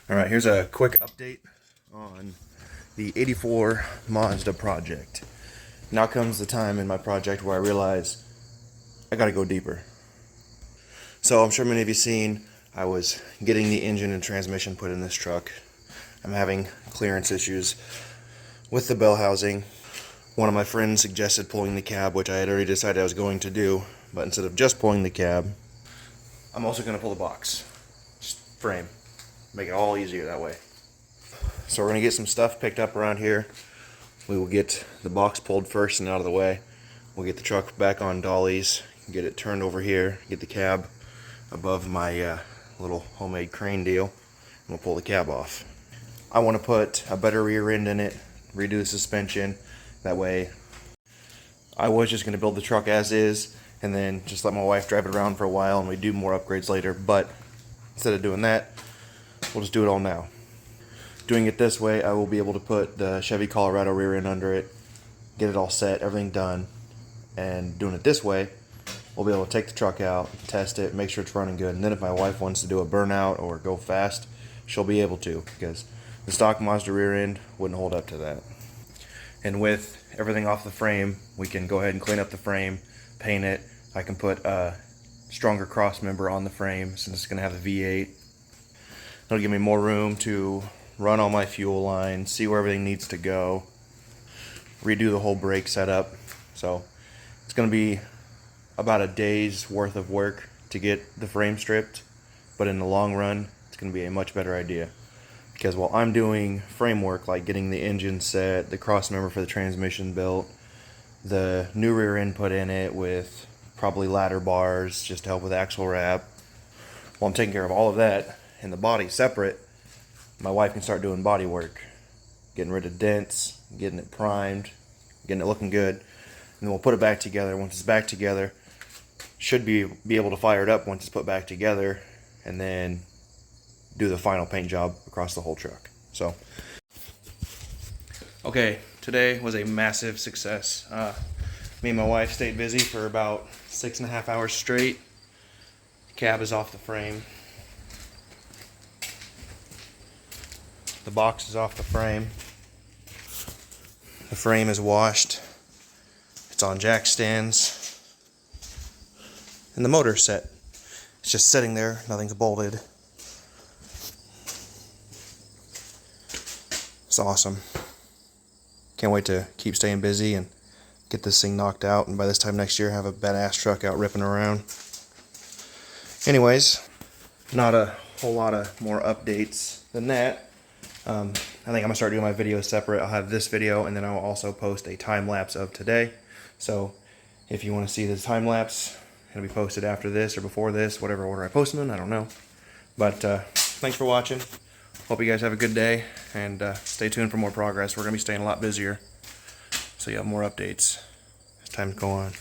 Alright, here's a quick update on the 84 Mazda project. Now comes the time in my project where I realize I gotta go deeper. So I'm sure many of you seen I was getting the engine and transmission put in this truck. I'm having clearance issues with the bell housing. One of my friends suggested pulling the cab, which I had already decided I was going to do, but instead of just pulling the cab, I'm also going to pull the box. Just frame. Make it all easier that way. So we're going to get some stuff picked up around here. We will get the box pulled first and out of the way. We'll get the truck back on dollies, get it turned over here, get the cab above my little homemade crane deal, and we'll pull the cab off. I want to put a better rear end in it, redo the suspension. That way, I was just going to build the truck as is and then just let my wife drive it around for a while and we do more upgrades later. But instead of doing that, we'll just do it all now. Doing it this way, I will be able to put the Chevy Colorado rear end under it, get it all set, everything done. And doing it this way, we'll be able to take the truck out, test it, make sure it's running good. And then if my wife wants to do a burnout or go fast, she'll be able to, because the stock Mazda rear end wouldn't hold up to that. And with everything off the frame, we can go ahead and clean up the frame, paint it. I can put a stronger cross member on the frame since it's going to have the V8. It'll give me more room to run all my fuel lines, see where everything needs to go, redo the whole brake setup. So it's going to be about a day's worth of work to get the frame stripped, but in the long run, it's going to be a much better idea. Because while I'm doing framework like getting the engine set, the cross member for the transmission built, the new rear end put in it with probably ladder bars just to help with axle wrap, while I'm taking care of all of that and the body separate, my wife can start doing body work, getting rid of dents, getting it primed, getting it looking good, and then we'll put it back together. Once it's back together, should be able to fire it up once it's put back together, and then do the final paint job across the whole truck. So, okay, today was a massive success. Me and my wife stayed busy for about 6.5 hours straight. The cab is off the frame. The box is off the frame. The frame is washed. It's on jack stands. And the motor's set. It's just sitting there, nothing's bolted. It's awesome. Can't wait to keep staying busy and get this thing knocked out, and by this time next year have a badass truck out ripping around. Anyways, not a whole lot of more updates than that. I think I'm gonna start doing my videos separate. I'll have this video and then I'll also post a time lapse of today. So if you want to see the time lapse, it'll be posted after this or before this, whatever order I post them in, I don't know. But thanks for watching. Hope you guys have a good day, and stay tuned for more progress. We're going to be staying a lot busier, so you have more updates as time go on.